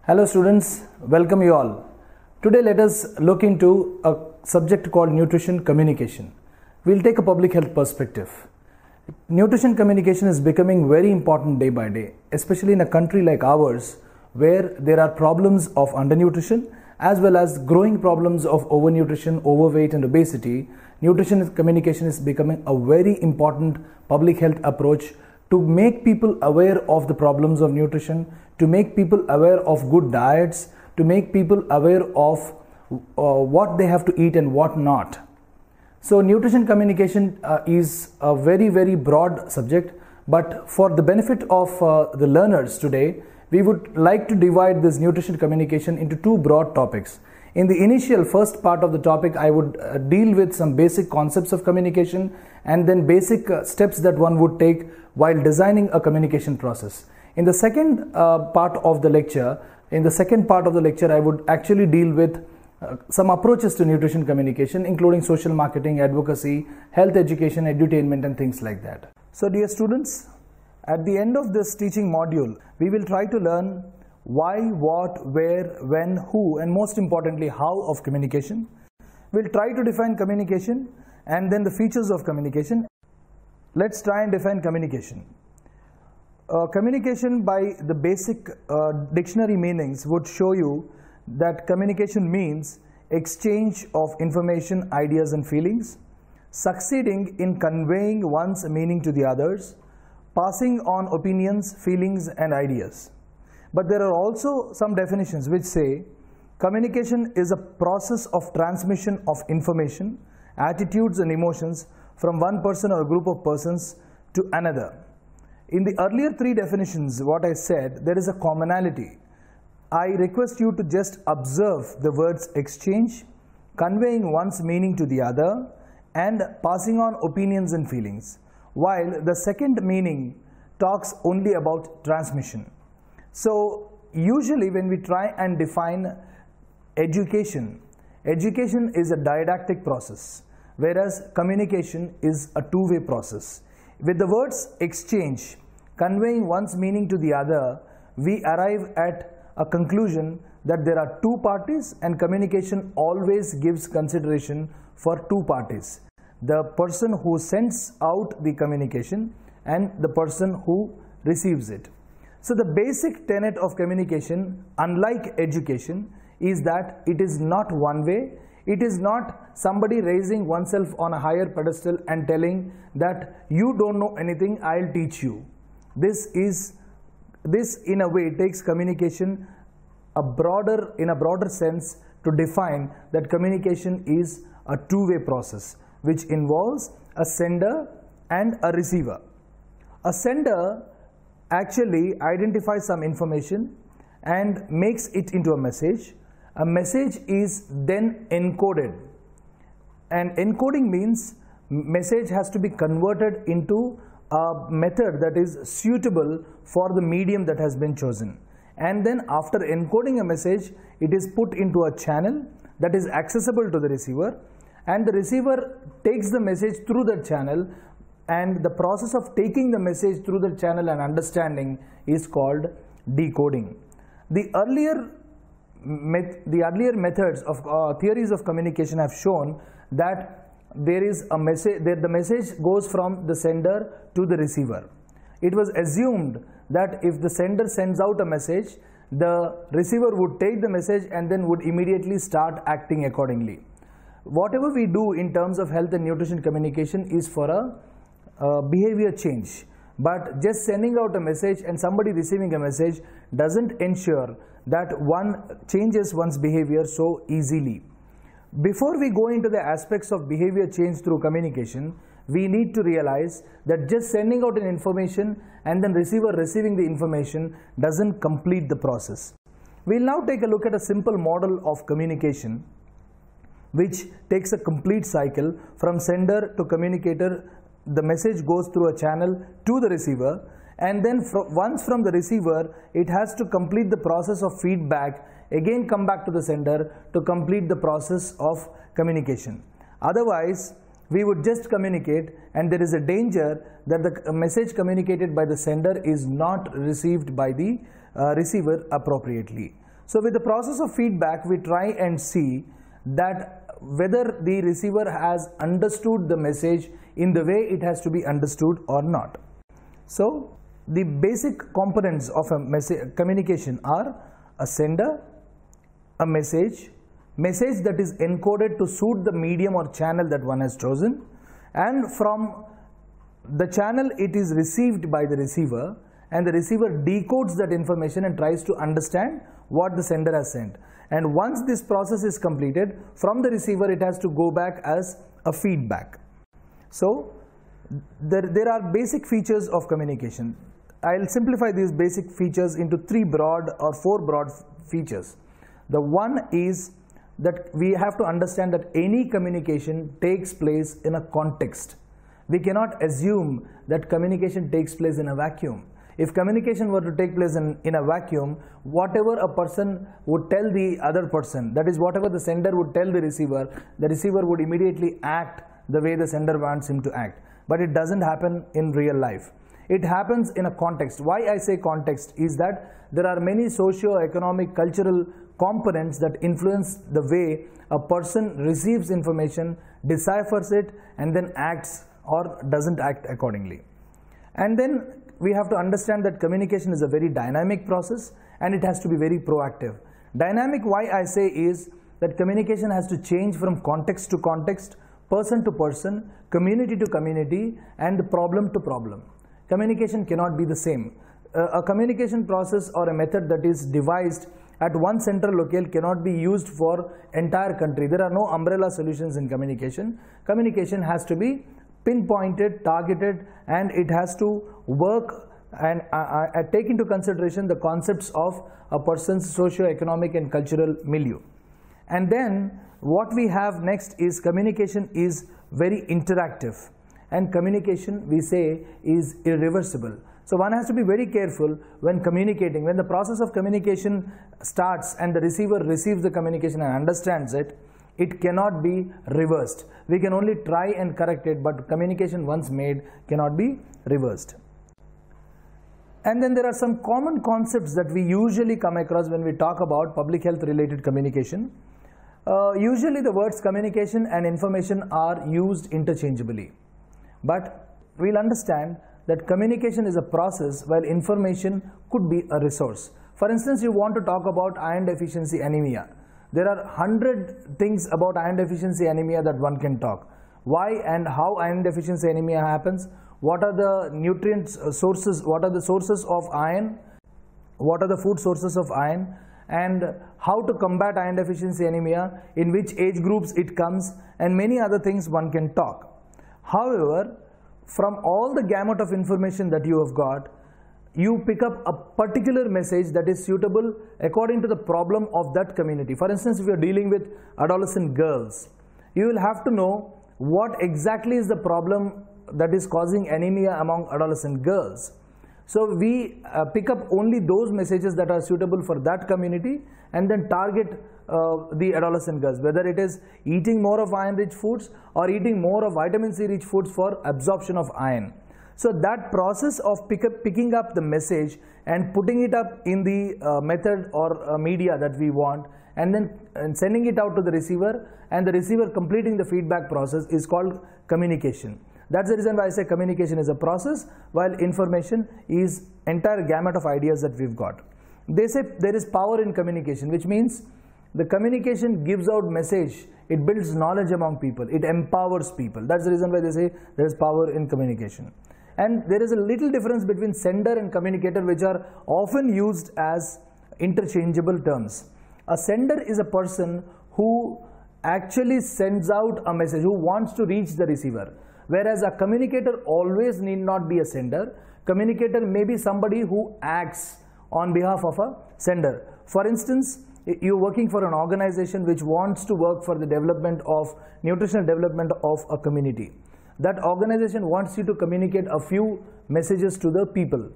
Hello students, welcome you all. Today let us look into a subject called nutrition communication. We'll take a public health perspective. Nutrition communication is becoming very important day by day, especially in a country like ours where there are problems of undernutrition as well as growing problems of overnutrition, overweight and obesity. Nutrition communication is becoming a very important public health approach to make people aware of the problems of nutrition, to make people aware of good diets, to make people aware of what they have to eat and what not. So nutrition communication is a very broad subject, but for the benefit of the learners today, we would like to divide this nutrition communication into two broad topics. In the initial first part of the topic, I would deal with some basic concepts of communication and then basic steps that one would take while designing a communication process. In the second part of the lecture, I would actually deal with some approaches to nutrition communication, including social marketing, advocacy, health education, edutainment and things like that. So dear students, at the end of this teaching module, we will try to learn why, what, where, when, who and most importantly how of communication. We'll try to define communication and then the features of communication. Let's try and define communication. Communication by the basic dictionary meanings would show you that communication means exchange of information, ideas and feelings, succeeding in conveying one's meaning to the others, passing on opinions, feelings and ideas. But there are also some definitions which say communication is a process of transmission of information, attitudes and emotions from one person or a group of persons to another. In the earlier three definitions, what I said, there is a commonality. I request you to just observe the words exchange, conveying one's meaning to the other, and passing on opinions and feelings, while the second meaning talks only about transmission. So usually when we try and define education, education is a didactic process, whereas communication is a two-way process. With the words exchange, conveying one's meaning to the other, we arrive at a conclusion that there are two parties and communication always gives consideration for two parties. The person who sends out the communication and the person who receives it. So the basic tenet of communication, unlike education, is that it is not one way. It is not somebody raising oneself on a higher pedestal and telling that you don't know anything, I'll teach you. This in a way takes communication in a broader sense to define that communication is a two-way process which involves a sender and a receiver. A sender actually identifies some information and makes it into a message. A message is then encoded, and encoding means message has to be converted into a method that is suitable for the medium that has been chosen. And then after encoding a message, it is put into a channel that is accessible to the receiver, and the receiver takes the message through the channel, and the process of taking the message through the channel and understanding is called decoding. The earlier methods of theories of communication have shown that there is a message, that the message goes from the sender to the receiver. It was assumed that if the sender sends out a message, the receiver would take the message and then would immediately start acting accordingly. Whatever we do in terms of health and nutrition communication is for a behavior change. But just sending out a message and somebody receiving a message doesn't ensure that one changes one's behavior so easily. Before we go into the aspects of behavior change through communication, we need to realize that just sending out an information and then receiver receiving the information doesn't complete the process. We'll now take a look at a simple model of communication which takes a complete cycle from sender to communicator. The message goes through a channel to the receiver, and then once from the receiver it has to complete the process of feedback, again come back to the sender to complete the process of communication. Otherwise We would just communicate, and there is a danger that the message communicated by the sender is not received by the receiver appropriately. So with the process of feedback, we try and see that whether the receiver has understood the message in the way it has to be understood or not. So the basic components of a communication are a sender, a message that is encoded to suit the medium or channel that one has chosen, and from the channel it is received by the receiver, and the receiver decodes that information and tries to understand what the sender has sent. And once this process is completed, from the receiver it has to go back as a feedback. So there are basic features of communication. I'll simplify these basic features into four broad features. The one is that we have to understand that any communication takes place in a context. We cannot assume that communication takes place in a vacuum. If communication were to take place in a vacuum, whatever a person would tell the other person, that is whatever the sender would tell the receiver would immediately act the way the sender wants him to act. But it doesn't happen in real life. It happens in a context. Why I say context is that there are many socio-economic, cultural components that influence the way a person receives information, deciphers it, and then acts or doesn't act accordingly. And then we have to understand that communication is a very dynamic process and it has to be very proactive. Dynamic, why I say, is that communication has to change from context to context, person to person, community to community, and problem to problem. Communication cannot be the same. A communication process or a method that is devised at one central locale cannot be used for entire country. There are no umbrella solutions in communication. Communication has to be pinpointed, targeted, and it has to work and take into consideration the concepts of a person's socio-economic and cultural milieu. And then what we have next is communication is very interactive, and communication, we say, is irreversible. So one has to be very careful when communicating. When the process of communication starts and the receiver receives the communication and understands it, it cannot be reversed. We can only try and correct it, but communication once made cannot be reversed. And then there are some common concepts that we usually come across when we talk about public health related communication. Usually the words communication and information are used interchangeably. But we'll understand that communication is a process while information could be a resource. For instance, you want to talk about iron deficiency anemia. There are 100 things about iron deficiency anemia that one can talk. Why and how iron deficiency anemia happens, what are the nutrient sources, what are the sources of iron, what are the food sources of iron, and how to combat iron deficiency anemia, in which age groups it comes, and many other things one can talk. However, from all the gamut of information that you have got, you pick up a particular message that is suitable according to the problem of that community. For instance, if you are dealing with adolescent girls, you will have to know what exactly is the problem that is causing anemia among adolescent girls. So we pick up only those messages that are suitable for that community and then target the adolescent girls, whether it is eating more of iron rich foods or eating more of vitamin C rich foods for absorption of iron. So that process of picking up the message and putting it up in the method or media that we want, and then sending it out to the receiver, and the receiver completing the feedback process, is called communication. That's the reason why I say communication is a process while information is entire gamut of ideas that we've got. They say there is power in communication, which means the communication gives out message, it builds knowledge among people, it empowers people. That's the reason why they say there is power in communication. And there is a little difference between sender and communicator, which are often used as interchangeable terms. A sender is a person who actually sends out a message, who wants to reach the receiver, whereas a communicator always need not be a sender. Communicator may be somebody who acts on behalf of a sender. For instance, you're working for an organization which wants to work for the development of nutritional development of a community. That organization wants you to communicate a few messages to the people.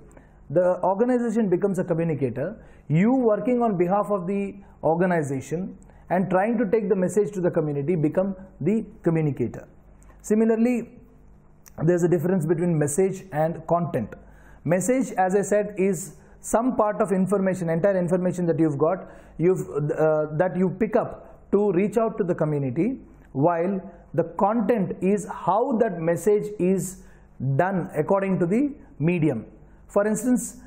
The organization becomes a communicator. You working on behalf of the organization and trying to take the message to the community become the communicator. Similarly, there's a difference between message and content. Message, as I said, is some part of information, entire information that you've got, that you pick up to reach out to the community, while the content is how that message is done according to the medium. For instance,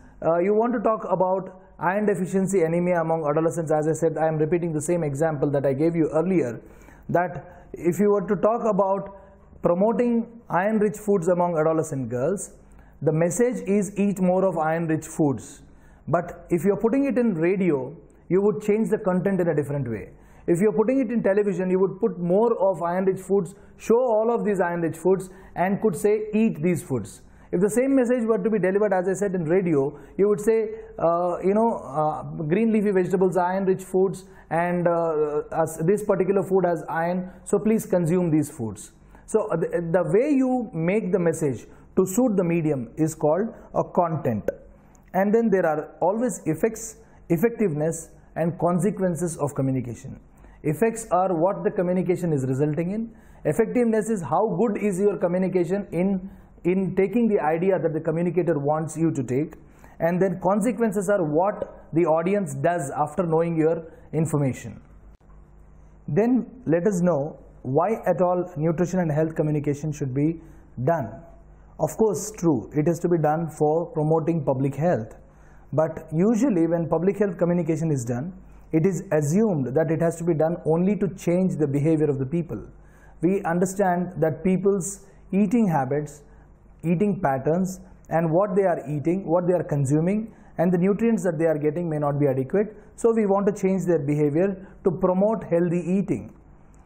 you want to talk about iron deficiency anemia among adolescents. As I said, I am repeating the same example that I gave you earlier, that if you were to talk about promoting iron-rich foods among adolescent girls, the message is eat more of iron-rich foods. But if you're putting it in radio, you would change the content in a different way. If you're putting it in television, you would put more of iron-rich foods, show all of these iron-rich foods, and could say eat these foods. If the same message were to be delivered, as I said, in radio, you would say, green leafy vegetables are iron-rich foods, and this particular food has iron, so please consume these foods. So the way you make the message to suit the medium is called a content. And then there are always effects, effectiveness, and consequences of communication. Effects are what the communication is resulting in. Effectiveness is how good is your communication in taking the idea that the communicator wants you to take. And then consequences are what the audience does after knowing your information. Then let us know why at all nutrition and health communication should be done. Of course, true, it is to be done for promoting public health. But usually when public health communication is done, it is assumed that it has to be done only to change the behavior of the people. We understand that people's eating habits, eating patterns, and what they are eating, what they are consuming, and the nutrients that they are getting may not be adequate. So we want to change their behavior to promote healthy eating.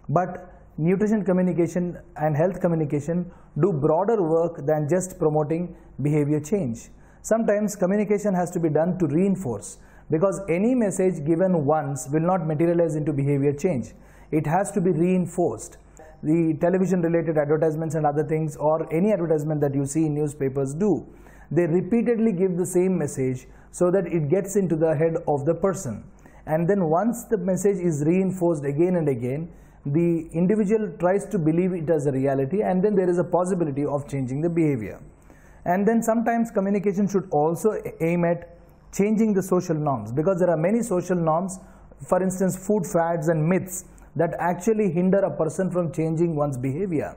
But nutrition communication and health communication do broader work than just promoting behavior change. Sometimes communication has to be done to reinforce, because any message given once will not materialize into behavior change. It has to be reinforced. The television related advertisements and other things, or any advertisement that you see in newspapers do, they repeatedly give the same message so that it gets into the head of the person. And then once the message is reinforced again and again, the individual tries to believe it as a reality, and then there is a possibility of changing the behavior. And then sometimes communication should also aim at changing the social norms, because there are many social norms, for instance food fads and myths, that actually hinder a person from changing one's behavior.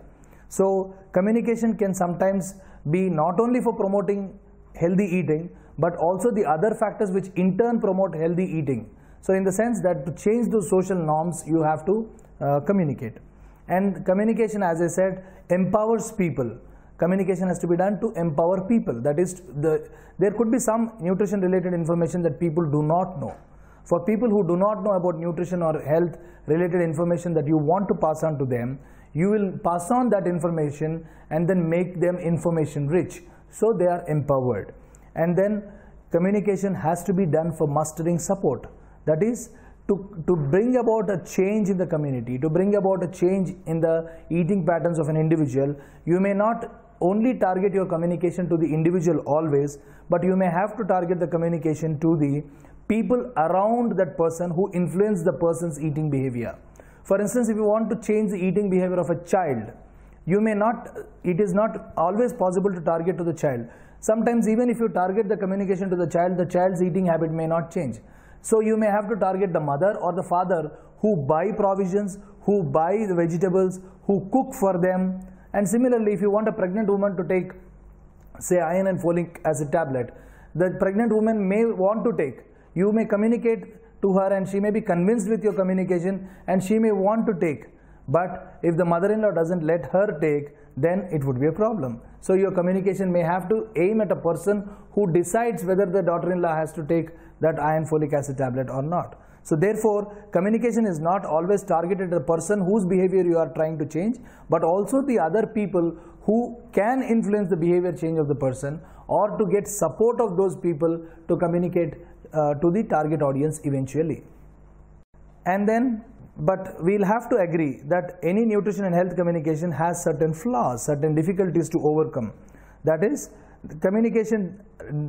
So communication can sometimes be not only for promoting healthy eating, but also the other factors which in turn promote healthy eating. So in the sense that to change those social norms, you have to communicate. And communication, as I said, empowers people. Communication has to be done to empower people. That is, there could be some nutrition related information that people do not know. For people who do not know about nutrition or health related information that you want to pass on to them, you will pass on that information and then make them information rich, so they are empowered. And then communication has to be done for mustering support. That is, to bring about a change in the community, to bring about a change in the eating patterns of an individual. You may not only target your communication to the individual always, but you may have to target the communication to the people around that person who influence the person's eating behavior. For instance, if you want to change the eating behavior of a child, you may not, it is not always possible to target to the child. Sometimes even if you target the communication to the child's eating habit may not change. So you may have to target the mother or the father who buy provisions, who buy the vegetables, who cook for them. And similarly, if you want a pregnant woman to take, say, iron and folic acid tablet, the pregnant woman may want to take. You may communicate to her and she may be convinced with your communication and she may want to take. But if the mother-in-law doesn't let her take, then it would be a problem. So your communication may have to aim at a person who decides whether the daughter-in-law has to take that iron folic acid tablet or not. So therefore, communication is not always targeted at the person whose behavior you are trying to change, but also the other people who can influence the behavior change of the person, or to get support of those people to communicate to the target audience eventually. And then, but we'll have to agree that any nutrition and health communication has certain flaws, certain difficulties to overcome. That is, communication,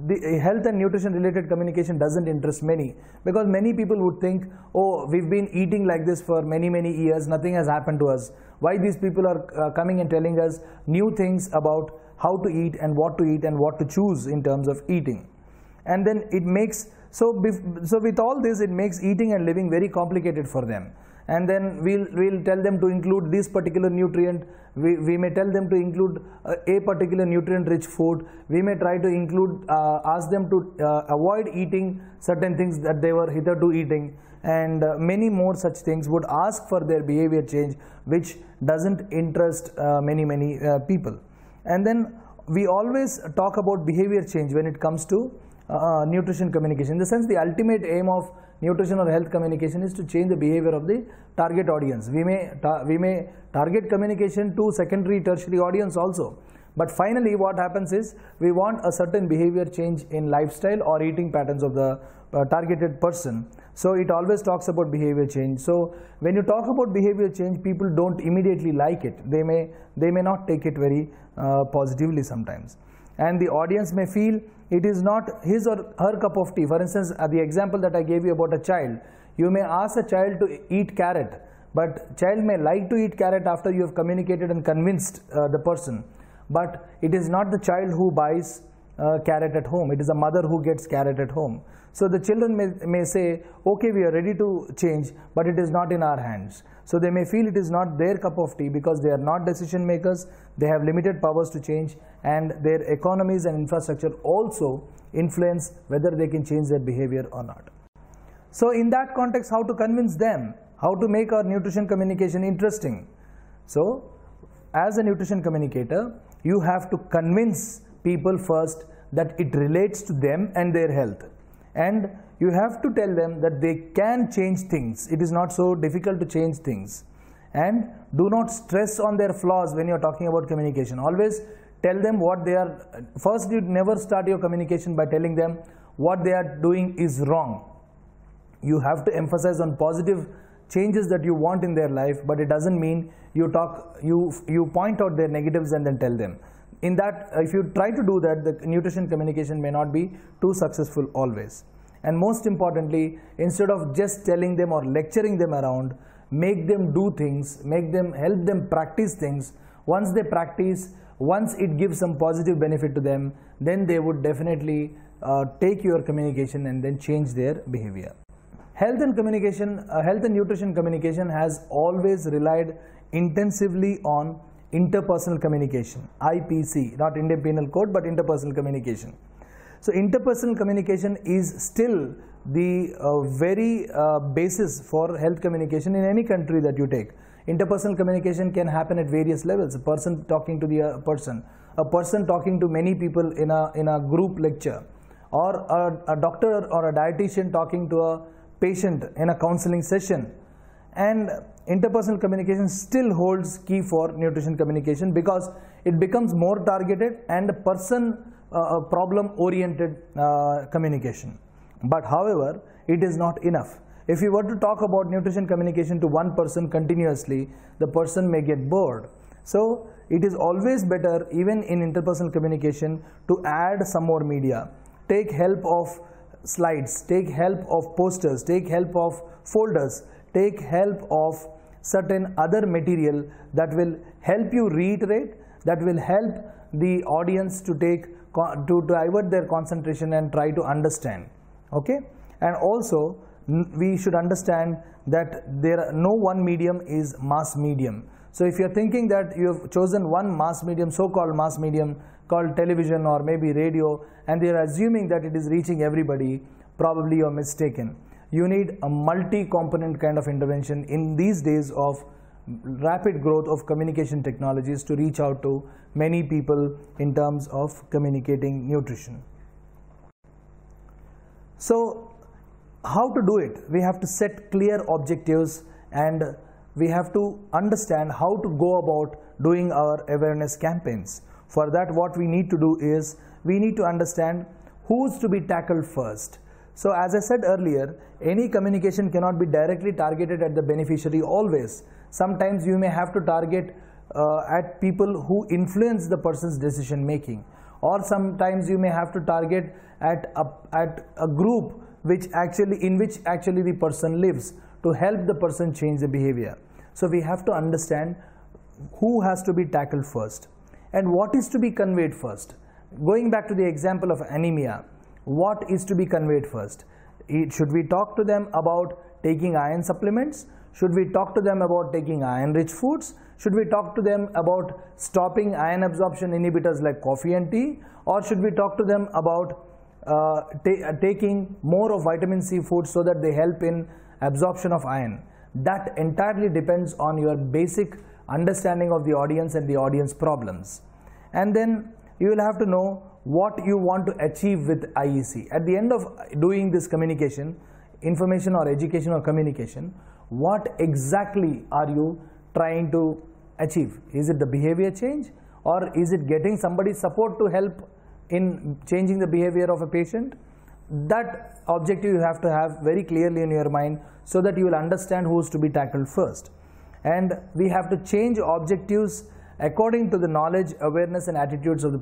the health and nutrition related communication doesn't interest many, because many people would think, oh, we've been eating like this for many years, nothing has happened to us. Why these people are coming and telling us new things about how to eat and what to choose in terms of eating? And then it makes, so with all this, it makes eating and living very complicated for them. And then we'll tell them to include this particular nutrient. We may tell them to include a particular nutrient rich food. We may try to include, ask them to avoid eating certain things that they were hitherto eating, and many more such things would ask for their behavior change, which doesn't interest many people. And then we always talk about behavior change when it comes to nutrition communication. In the sense, the ultimate aim of nutrition or health communication is to change the behavior of the target audience. We may target communication to secondary, tertiary audience also. But finally, what happens is we want a certain behavior change in lifestyle or eating patterns of the targeted person. So it always talks about behavior change. So when you talk about behavior change, people don't immediately like it. They may not take it very positively sometimes. And the audience may feel it is not his or her cup of tea. For instance, the example that I gave you about a child, you may ask a child to eat carrot, but child may like to eat carrot after you have communicated and convinced the person. But it is not the child who buys carrot at home, it is a mother who gets carrot at home. So the children may say, okay, we are ready to change, but it is not in our hands. So they may feel it is not their cup of tea because they are not decision makers, they have limited powers to change, and their economies and infrastructure also influence whether they can change their behavior or not. So in that context, how to convince them, how to make our nutrition communication interesting? So as a nutrition communicator, you have to convince people first that it relates to them and their health. And you have to tell them that they can change things. It is not so difficult to change things. And do not stress on their flaws when you are talking about communication. Always tell them what they are. First, you never start your communication by telling them what they are doing is wrong. You have to emphasize on positive changes that you want in their life, but it doesn't mean you point out their negatives and then tell them. In that, if you try to do that, the nutrition communication may not be too successful always. And most importantly, instead of just telling them or lecturing them around, make them do things, help them practice things. Once they practice, once it gives some positive benefit to them, then they would definitely take your communication and then change their behavior. Health and nutrition communication has always relied intensively on interpersonal communication, IPC, not Indian Penal Code, but interpersonal communication. So interpersonal communication is still the very basis for health communication in any country that you take. Interpersonal communication can happen at various levels. A person talking to the person, a person talking to many people in a group lecture, or a doctor or a dietitian talking to a patient in a counseling session. And interpersonal communication still holds key for nutrition communication because it becomes more targeted and problem oriented communication. But however, it is not enough. If you were to talk about nutrition communication to one person continuously, the person may get bored. So it is always better, even in interpersonal communication, to add some more media. Take help of slides, take help of posters, take help of folders, take help of certain other material that will help you reiterate, that will help the audience to divert their concentration and try to understand. Okay? And also, we should understand that no one medium is mass medium. So if you're thinking that you have chosen one mass medium, so-called mass medium, called television or maybe radio, and they're assuming that it is reaching everybody, probably you're mistaken. You need a multi-component kind of intervention in these days of rapid growth of communication technologies to reach out to many people in terms of communicating nutrition. So how to do it? We have to set clear objectives, and we have to understand how to go about doing our awareness campaigns. For that, what we need to do is we need to understand who's to be tackled first. So as I said earlier, any communication cannot be directly targeted at the beneficiary always. Sometimes you may have to target at people who influence the person's decision making, or sometimes you may have to target at a group in which actually the person lives, to help the person change the behavior. So we have to understand who has to be tackled first and what is to be conveyed first. Going back to the example of anemia, what is to be conveyed first? Should we talk to them about taking iron supplements? Should we talk to them about taking iron-rich foods? Should we talk to them about stopping iron absorption inhibitors like coffee and tea? Or should we talk to them about taking more of vitamin C foods so that they help in absorption of iron? That entirely depends on your basic understanding of the audience and the audience problems. And then you will have to know what you want to achieve with IEC. At the end of doing this communication, information or education or communication, what exactly are you trying to achieve? Is it the behavior change, or is it getting somebody's support to help in changing the behavior of a patient? That objective you have to have very clearly in your mind so that you will understand who is to be tackled first. And we have to change objectives according to the knowledge, awareness and attitudes of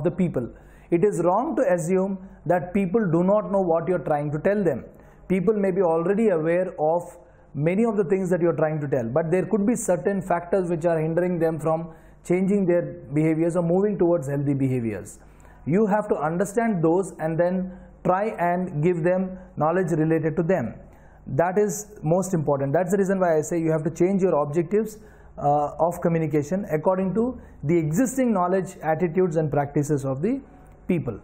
the people. It is wrong to assume that people do not know what you are trying to tell them. People may be already aware of many of the things that you are trying to tell, but there could be certain factors which are hindering them from changing their behaviors or moving towards healthy behaviors. You have to understand those and then try and give them knowledge related to them. That is most important. That's the reason why I say you have to change your objectives of communication according to the existing knowledge, attitudes and practices of the people.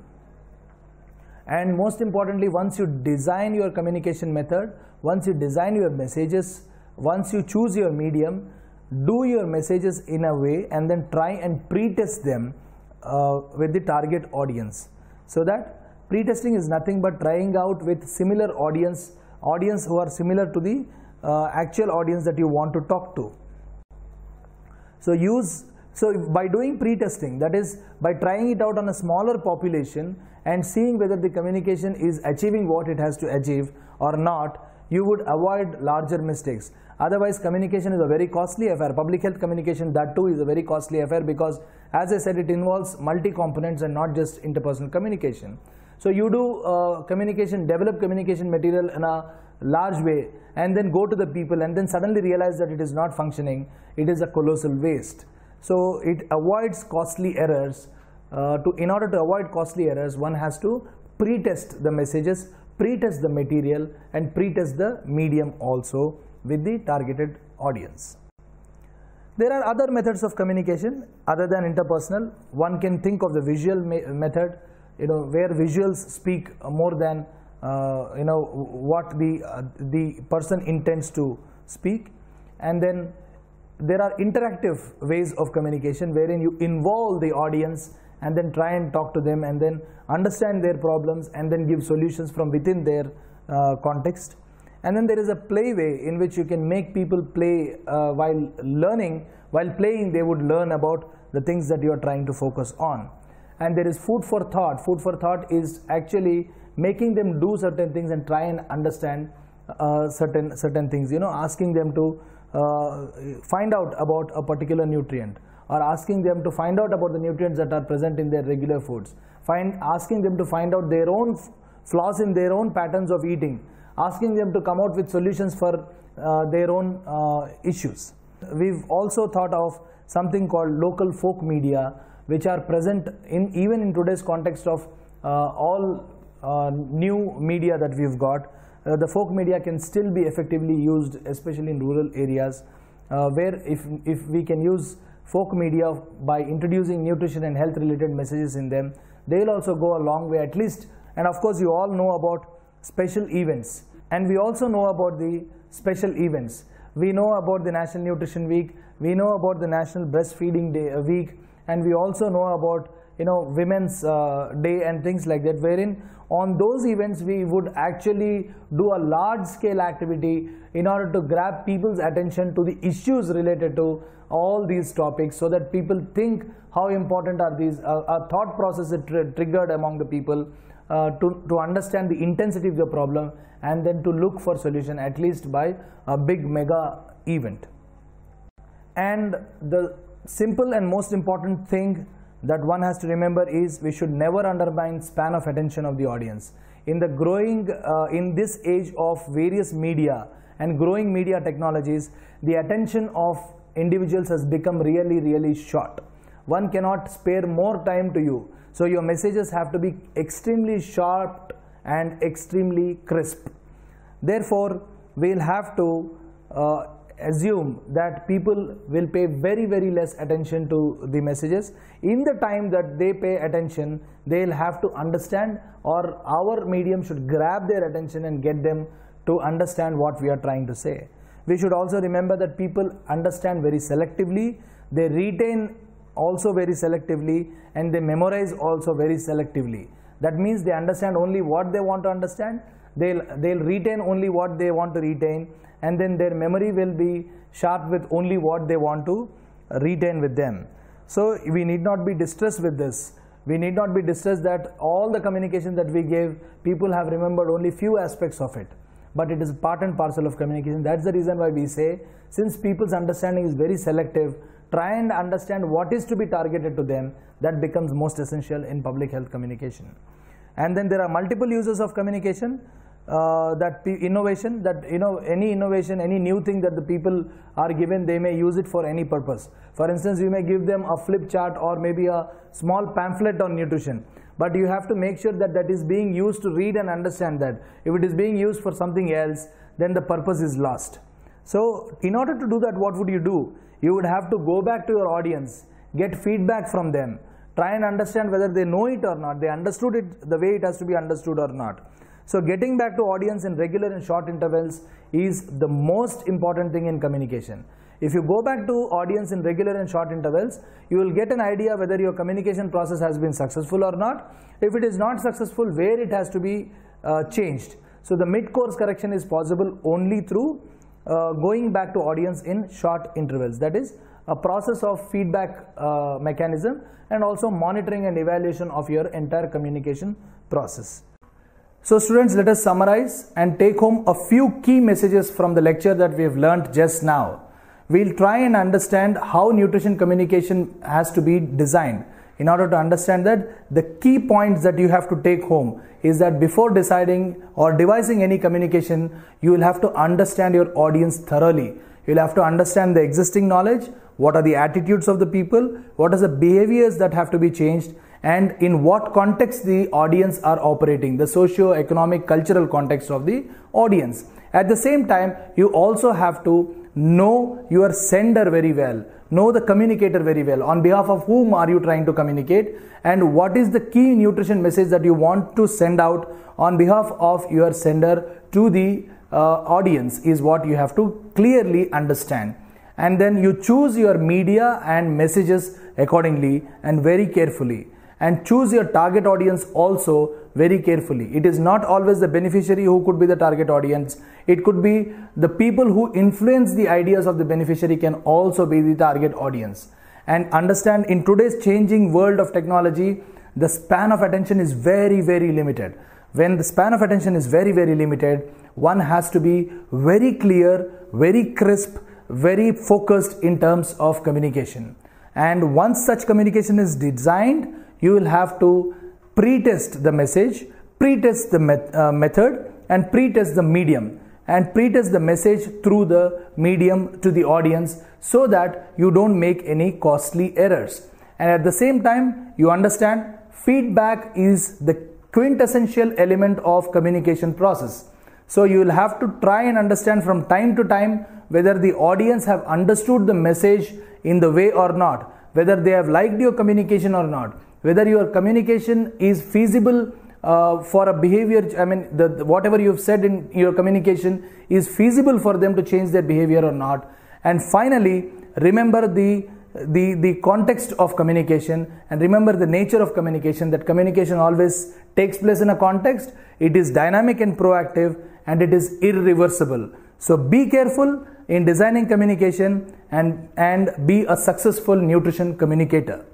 And most importantly, once you design your communication method, once you design your messages, once you choose your medium, do your messages in a way and then try and pre-test them with the target audience. So that pre-testing is nothing but trying out with similar audience who are similar to the actual audience that you want to talk to. So by doing pre-testing, that is by trying it out on a smaller population and seeing whether the communication is achieving what it has to achieve or not, you would avoid larger mistakes. Otherwise, communication is a very costly affair. Public health communication, that too, is a very costly affair because, as I said, it involves multi-components and not just interpersonal communication. So you do develop communication material in a large way and then go to the people and then suddenly realize that it is not functioning. It is a colossal waste. So it avoids costly errors. In order to avoid costly errors, one has to pre-test the messages, pre-test the material and pre-test the medium also with the targeted audience. There are other methods of communication other than interpersonal. One can think of the visual method, where visuals speak more than what the person intends to speak. And then there are interactive ways of communication wherein you involve the audience and then try and talk to them and then understand their problems and then give solutions from within their context. And then there is a play way in which you can make people play while learning. While playing, they would learn about the things that you are trying to focus on. And there is food for thought. Food for thought is actually making them do certain things and try and understand certain things. Asking them to find out about a particular nutrient, or asking them to find out about the nutrients that are present in their regular foods. Asking them to find out their own flaws in their own patterns of eating. Asking them to come out with solutions for their own issues. We've also thought of something called local folk media, which are present even in today's context of all new media that we've got. The folk media can still be effectively used, especially in rural areas, where if we can use folk media by introducing nutrition and health related messages in them, they will also go a long way at least. And of course, you all know about special events, and we also know about the special events. We know about the National Nutrition Week, we know about the National Breastfeeding Week, and we also know about Women's Day and things like that, wherein on those events we would actually do a large scale activity in order to grab people's attention to the issues related to all these topics, so that people think how important are these, a thought process is triggered among the people to understand the intensity of the problem and then to look for solution, at least by a big mega event. And the simple and most important thing that one has to remember is we should never undermine span of attention of the audience. In the growing, in this age of various media and growing media technologies, the attention of individuals has become really short. One cannot spare more time to you. So your messages have to be extremely sharp and extremely crisp. Therefore, we'll have to assume that people will pay very less attention to the messages. In the time that they pay attention, they'll have to understand, or our medium should grab their attention and get them to understand what we are trying to say. We should also remember that people understand very selectively, they retain also very selectively, and they memorize also very selectively. That means they understand only what they want to understand, they'll retain only what they want to retain, and then their memory will be sharp with only what they want to retain with them. So we need not be distressed with this. We need not be distressed that all the communication that we gave, people have remembered only few aspects of it. But it is part and parcel of communication. That's the reason why we say, since people's understanding is very selective, try and understand what is to be targeted to them. That becomes most essential in public health communication. And then there are multiple uses of communication. Innovation, that any innovation, any new thing that the people are given, they may use it for any purpose. For instance, you may give them a flip chart or maybe a small pamphlet on nutrition, but you have to make sure that that is being used to read and understand that. If it is being used for something else, then the purpose is lost. So in order to do that, what would you do? You would have to go back to your audience, get feedback from them, try and understand whether they know it or not, they understood it the way it has to be understood or not. So getting back to audience in regular and short intervals is the most important thing in communication. If you go back to audience in regular and short intervals, you will get an idea whether your communication process has been successful or not. If it is not successful, where it has to be changed. So the mid-course correction is possible only through going back to audience in short intervals. That is a process of feedback mechanism and also monitoring and evaluation of your entire communication process. So students, let us summarize and take home a few key messages from the lecture that we have learnt just now. We'll try and understand how nutrition communication has to be designed. In order to understand that, the key points that you have to take home is that before deciding or devising any communication, you will have to understand your audience thoroughly. You'll have to understand the existing knowledge, what are the attitudes of the people, what are the behaviors that have to be changed, and in what context the audience are operating, the socio-economic, cultural context of the audience. At the same time, you also have to know your sender very well, know the communicator very well, on behalf of whom are you trying to communicate, and what is the key nutrition message that you want to send out on behalf of your sender to the audience is what you have to clearly understand. And then you choose your media and messages accordingly and very carefully. And choose your target audience also very carefully. It is not always the beneficiary who could be the target audience. It could be the people who influence the ideas of the beneficiary can also be the target audience. And understand, in today's changing world of technology, the span of attention is very limited. When the span of attention is very limited, one has to be very clear, very crisp, very focused in terms of communication. And once such communication is designed, you will have to pre-test the message, pre-test the method, and pre-test the medium, and pre-test the message through the medium to the audience so that you don't make any costly errors. And at the same time, you understand feedback is the quintessential element of communication process. So you will have to try and understand from time to time whether the audience have understood the message in the way or not, whether they have liked your communication or not, whether your communication is feasible for a behavior, whatever you have said in your communication is feasible for them to change their behavior or not. And finally, remember the context of communication, and remember the nature of communication, that communication always takes place in a context, it is dynamic and proactive, and it is irreversible. So be careful in designing communication and be a successful nutrition communicator.